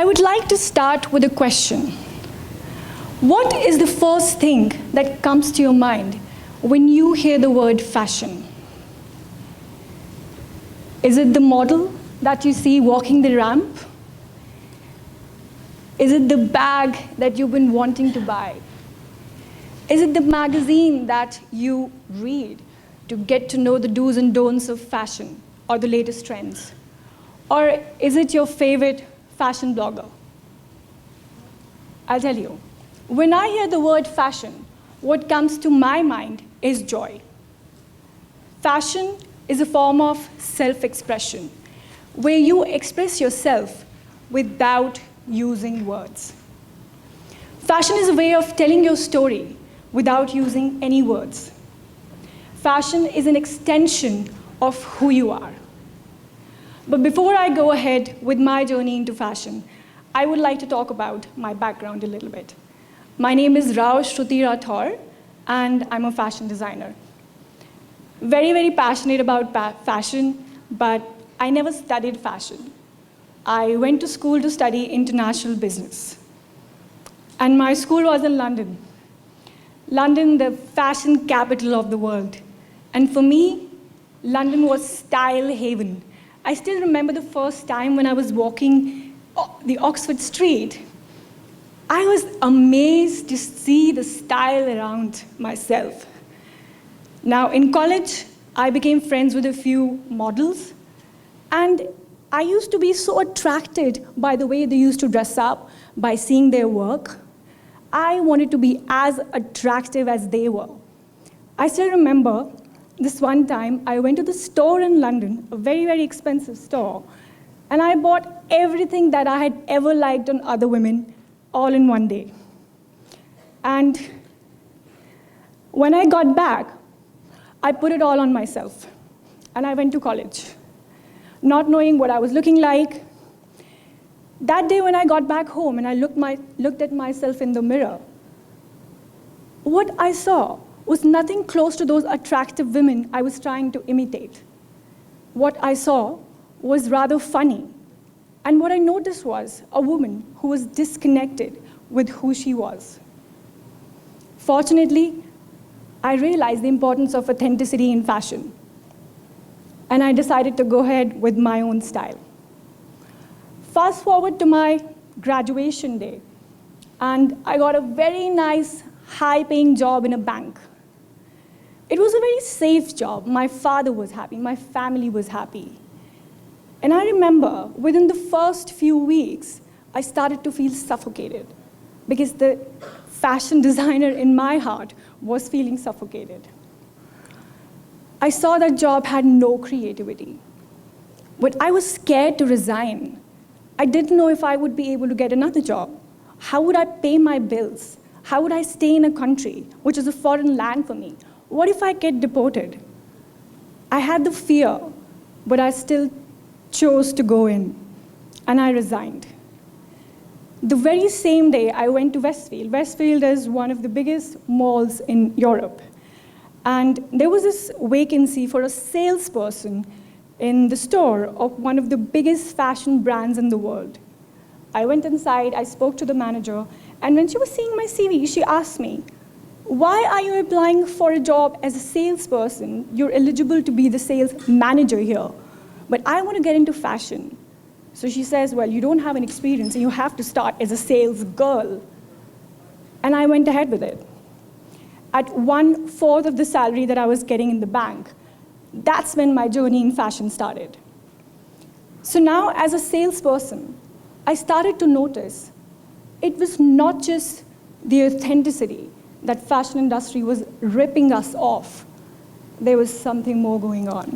I would like to start with a question. What is the first thing that comes to your mind when you hear the word fashion? Is it the model that you see walking the ramp? Is it the bag that you've been wanting to buy? Is it the magazine that you read to get to know the do's and don'ts of fashion or the latest trends? Or is it your favorite fashion blogger? I'll tell you, when I hear the word fashion, what comes to my mind is joy. Fashion is a form of self-expression, where you express yourself without using words. Fashion is a way of telling your story without using any words. Fashion is an extension of who you are. But before I go ahead with my journey into fashion, I would like to talk about my background a little bit. My name is Rao Shruti Rathore, and I'm a fashion designer. Very, very passionate about fashion, but I never studied fashion. I went to school to study international business. And my school was in London. London, the fashion capital of the world. And for me, London was style haven. I still remember the first time when I was walking the Oxford Street. I was amazed to see the style around myself. Now, in college, I became friends with a few models, and I used to be so attracted by the way they used to dress up, by seeing their work. I wanted to be as attractive as they were. I still remember this one time, I went to the store in London, a very, very expensive store, and I bought everything that I had ever liked on other women, all in one day. And when I got back, I put it all on myself, and I went to college, not knowing what I was looking like. That day when I got back home and I looked at myself in the mirror, what I saw was nothing close to those attractive women I was trying to imitate. What I saw was rather funny. And what I noticed was a woman who was disconnected with who she was. Fortunately, I realized the importance of authenticity in fashion. And I decided to go ahead with my own style. Fast forward to my graduation day, and I got a very nice, high-paying job in a bank. It was a very safe job. My father was happy, my family was happy. And I remember, within the first few weeks, I started to feel suffocated because the fashion designer in my heart was feeling suffocated. I saw that job had no creativity. But I was scared to resign. I didn't know if I would be able to get another job. How would I pay my bills? How would I stay in a country which is a foreign land for me? What if I get deported? I had the fear, but I still chose to go in, and I resigned. The very same day, I went to Westfield. Westfield is one of the biggest malls in Europe. And there was this vacancy for a salesperson in the store of one of the biggest fashion brands in the world. I went inside, I spoke to the manager, and when she was seeing my CV, she asked me, "Why are you applying for a job as a salesperson? You're eligible to be the sales manager here. But I want to get into fashion." So she says, "Well, you don't have an experience, and you have to start as a sales girl." And I went ahead with it. At 1/4 of the salary that I was getting in the bank, that's when my journey in fashion started. So now, as a salesperson, I started to notice it was not just the authenticity that fashion industry was ripping us off. There was something more going on.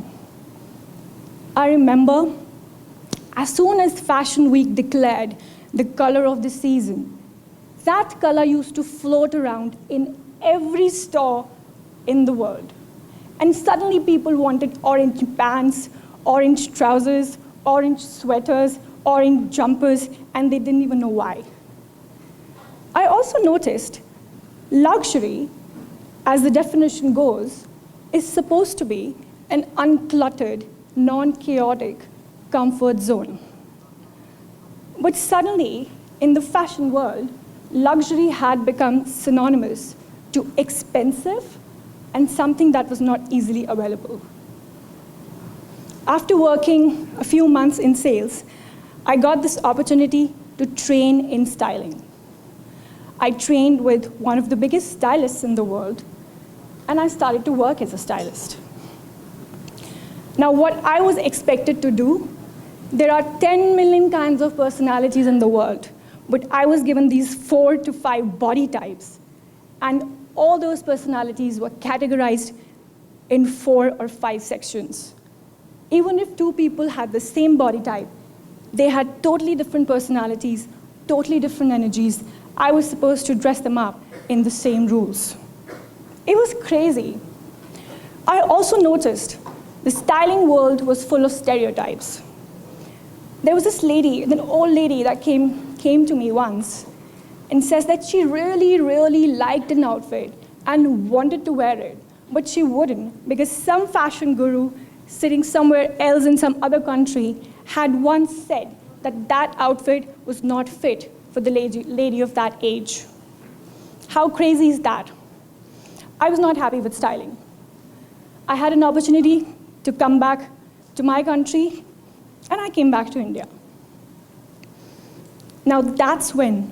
I remember, as soon as Fashion Week declared the color of the season, that color used to float around in every store in the world. And suddenly people wanted orange pants, orange trousers, orange sweaters, orange jumpers, and they didn't even know why. I also noticed luxury, as the definition goes, is supposed to be an uncluttered, non-chaotic comfort zone. But suddenly, in the fashion world, luxury had become synonymous to expensive and something that was not easily available. After working a few months in sales, I got this opportunity to train in styling. I trained with one of the biggest stylists in the world, and I started to work as a stylist. Now, what I was expected to do, there are 10 million kinds of personalities in the world, but I was given these 4 to 5 body types, and all those personalities were categorized in 4 or 5 sections. Even if 2 people had the same body type, they had totally different personalities, totally different energies. I was supposed to dress them up in the same rules. It was crazy. I also noticed the styling world was full of stereotypes. There was this lady, an old lady that came to me once and says that she really, really liked an outfit and wanted to wear it, but she wouldn't because some fashion guru sitting somewhere else in some other country had once said that that outfit was not fit for the lady of that age. How crazy is that? I was not happy with styling. I had an opportunity to come back to my country, and I came back to India. Now that's when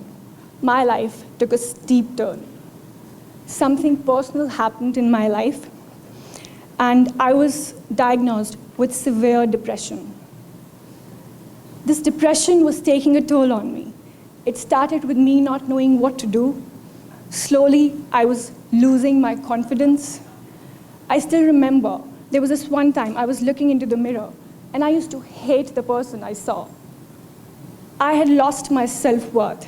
my life took a steep turn. Something personal happened in my life, and I was diagnosed with severe depression. This depression was taking a toll on me. It started with me not knowing what to do. Slowly, I was losing my confidence. I still remember there was this one time I was looking into the mirror, and I used to hate the person I saw. I had lost my self-worth.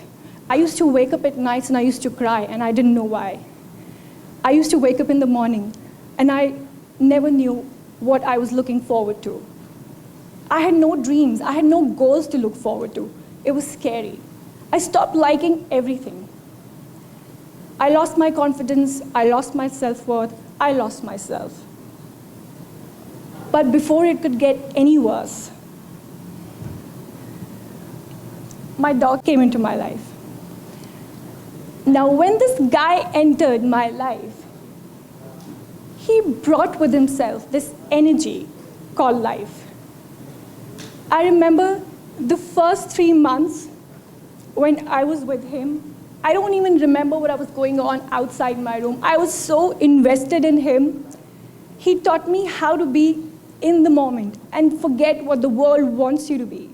I used to wake up at nights and I used to cry, and I didn't know why. I used to wake up in the morning, and I never knew what I was looking forward to. I had no dreams. I had no goals to look forward to. It was scary. I stopped liking everything. I lost my confidence. I lost my self-worth. I lost myself. But before it could get any worse, my dog came into my life. Now, when this guy entered my life, he brought with himself this energy called life. I remember the first 3 months when I was with him. I don't even remember what was going on outside my room. I was so invested in him. He taught me how to be in the moment and forget what the world wants you to be.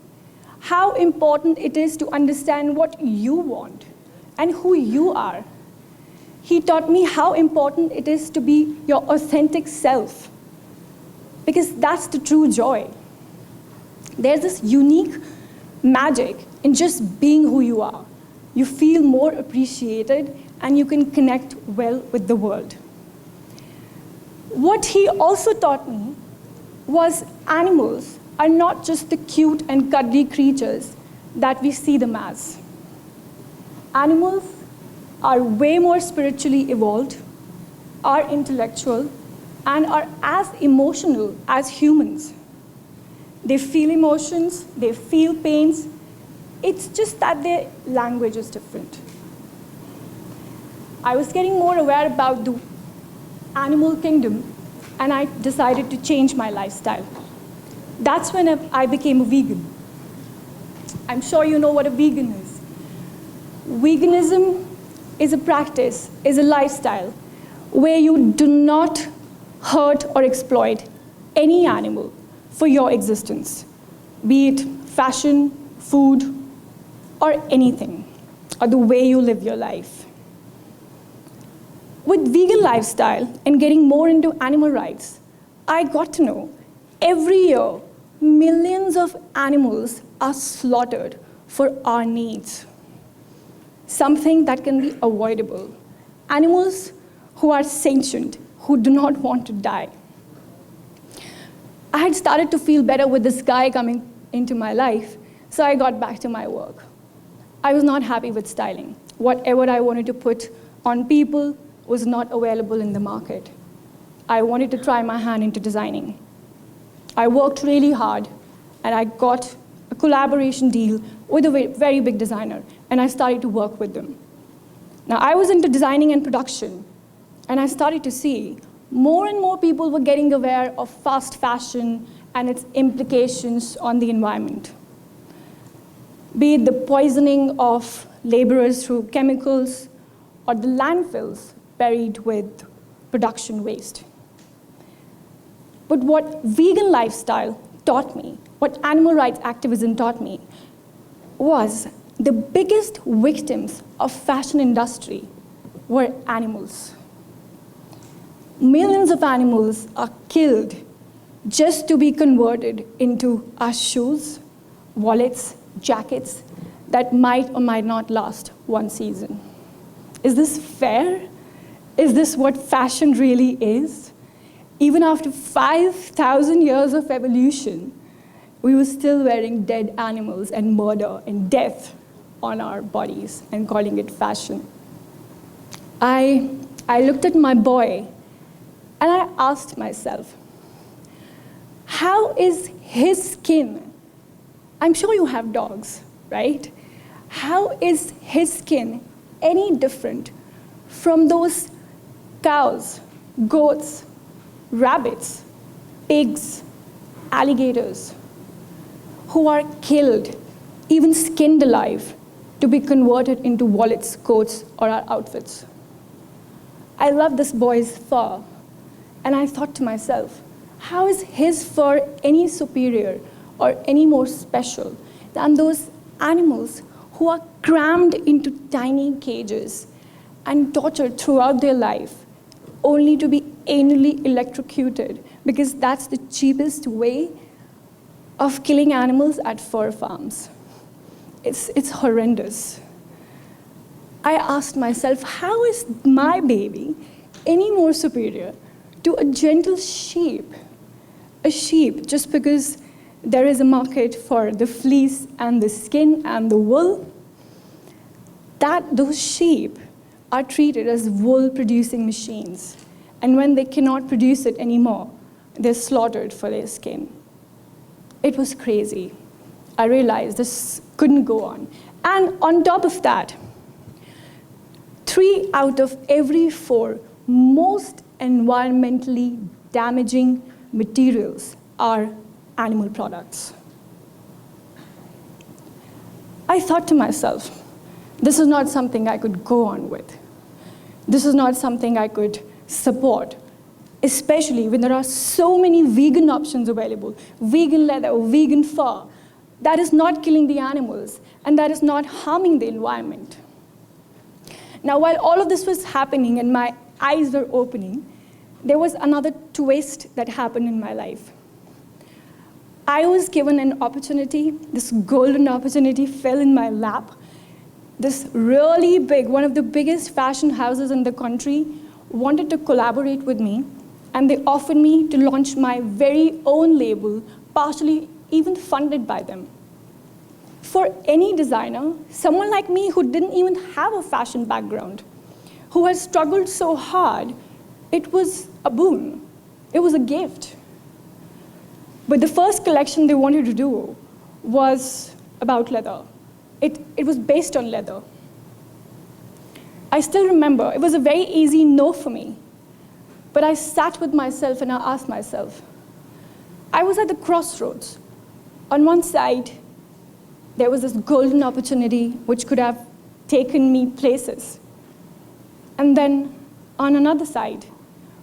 How important it is to understand what you want and who you are. He taught me how important it is to be your authentic self, because that's the true joy. There's this unique magic in just being who you are. You feel more appreciated, and you can connect well with the world. What he also taught me was animals are not just the cute and cuddly creatures that we see them as. Animals are way more spiritually evolved, are intellectual, and are as emotional as humans. They feel emotions, they feel pains. It's just that their language is different. I was getting more aware about the animal kingdom, and I decided to change my lifestyle. That's when I became a vegan. I'm sure you know what a vegan is. Veganism is a practice, is a lifestyle where you do not hurt or exploit any animal for your existence, be it fashion, food, or anything, or the way you live your life. With vegan lifestyle and getting more into animal rights, I got to know every year millions of animals are slaughtered for our needs. Something that can be avoidable. Animals who are sentient, who do not want to die. I had started to feel better with this guy coming into my life, so I got back to my work. I was not happy with styling. Whatever I wanted to put on people was not available in the market. I wanted to try my hand into designing. I worked really hard, and I got a collaboration deal with a very big designer, and I started to work with them. Now, I was into designing and production, and I started to see more and more people were getting aware of fast fashion and its implications on the environment. Be it the poisoning of laborers through chemicals or the landfills buried with production waste. But what vegan lifestyle taught me, what animal rights activism taught me, was the biggest victims of fashion industry were animals. Millions of animals are killed just to be converted into our shoes, wallets, jackets that might or might not last one season. Is this fair? Is this what fashion really is? Even after 5,000 years of evolution, we were still wearing dead animals and murder and death on our bodies and calling it fashion. I looked at my boy and I asked myself, how is his skin? I'm sure you have dogs, right? How is his skin any different from those cows, goats, rabbits, pigs, alligators, who are killed, even skinned alive, to be converted into wallets, coats, or our outfits? I love this boy's fur, and I thought to myself, how is his fur any superior or any more special than those animals who are crammed into tiny cages and tortured throughout their life, only to be anally electrocuted, because that's the cheapest way of killing animals at fur farms? It's horrendous. I asked myself, how is my baby any more superior to a gentle sheep? A sheep, just because there is a market for the fleece and the skin and the wool, those sheep are treated as wool-producing machines. And when they cannot produce it anymore, they're slaughtered for their skin. It was crazy. I realized this couldn't go on. And on top of that, 3 out of every 4 most environmentally damaging materials are animal products. I thought to myself, this is not something I could go on with. This is not something I could support, especially when there are so many vegan options available, vegan leather, vegan fur, that is not killing the animals and that is not harming the environment. Now, while all of this was happening and my eyes were opening, there was another twist that happened in my life. I was given an opportunity, this golden opportunity fell in my lap. This really big, one of the biggest fashion houses in the country wanted to collaborate with me, and they offered me to launch my very own label, partially even funded by them. For any designer, someone like me who didn't even have a fashion background, who has struggled so hard, it was a boon. It was a gift. But the first collection they wanted to do was about leather. It was based on leather. I still remember, it was a very easy no for me. But I sat with myself and I asked myself, I was at the crossroads. On one side, there was this golden opportunity which could have taken me places. And then on another side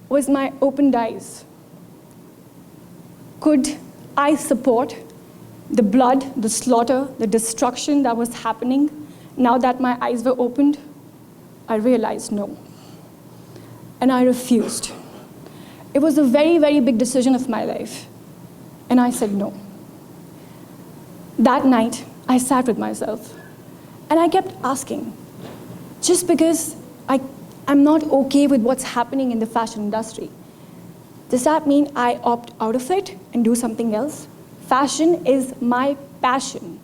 was my opened eyes. Could I support the blood, the slaughter, the destruction that was happening now that my eyes were opened? I realized no. And I refused. It was a very, very big decision of my life. And I said no. That night, I sat with myself. And I kept asking, just because I'm not okay with what's happening in the fashion industry, does that mean I opt out of it and do something else? Fashion is my passion.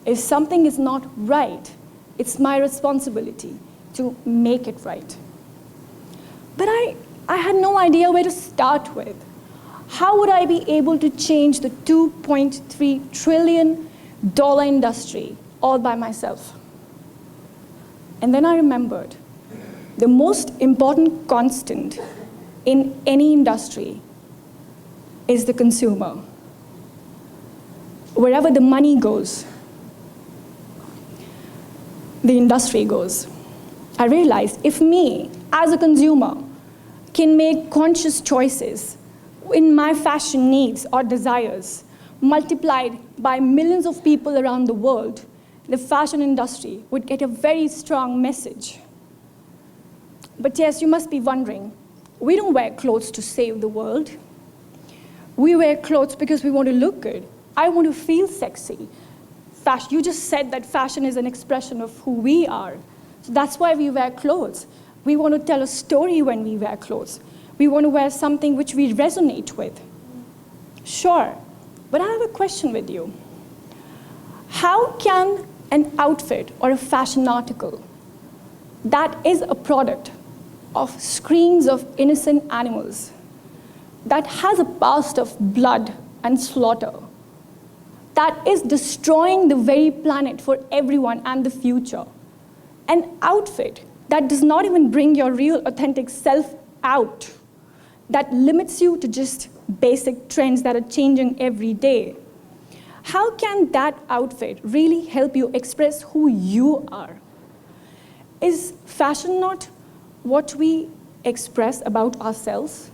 If something is not right, it's my responsibility to make it right. But I had no idea where to start with. How would I be able to change the 2.3 trillion dollar industry all by myself. And then I remembered the most important constant in any industry is the consumer. Wherever the money goes, the industry goes. I realized if me, as a consumer, can make conscious choices in my fashion needs or desires, multiplied by millions of people around the world, the fashion industry would get a very strong message. But yes, you must be wondering, we don't wear clothes to save the world. We wear clothes because we want to look good. I want to feel sexy. You just said that fashion is an expression of who we are. So that's why we wear clothes. We want to tell a story when we wear clothes. We want to wear something which we resonate with. Sure, but I have a question with you. How can an outfit or a fashion article that is a product of screams of innocent animals, that has a past of blood and slaughter, that is destroying the very planet for everyone and the future, an outfit that does not even bring your real authentic self out, that limits you to just basic trends that are changing every day, how can that outfit really help you express who you are? Is fashion not what we express about ourselves?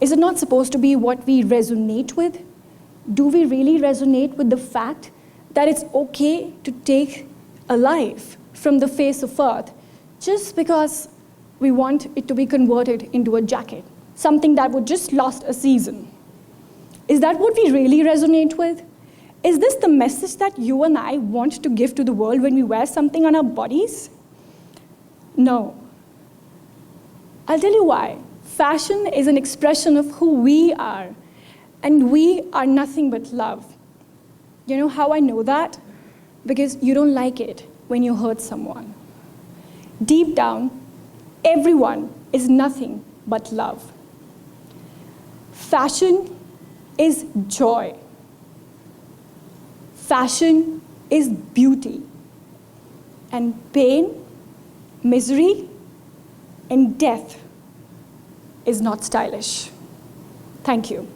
Is it not supposed to be what we resonate with? Do we really resonate with the fact that it's okay to take a life from the face of earth just because we want it to be converted into a jacket, something that would just last a season? Is that what we really resonate with? Is this the message that you and I want to give to the world when we wear something on our bodies? No. I'll tell you why. Fashion is an expression of who we are, and we are nothing but love. You know how I know that? Because you don't like it when you hurt someone. Deep down, everyone is nothing but love. Fashion is joy. Fashion is beauty. And pain, misery, and death is not stylish. Thank you.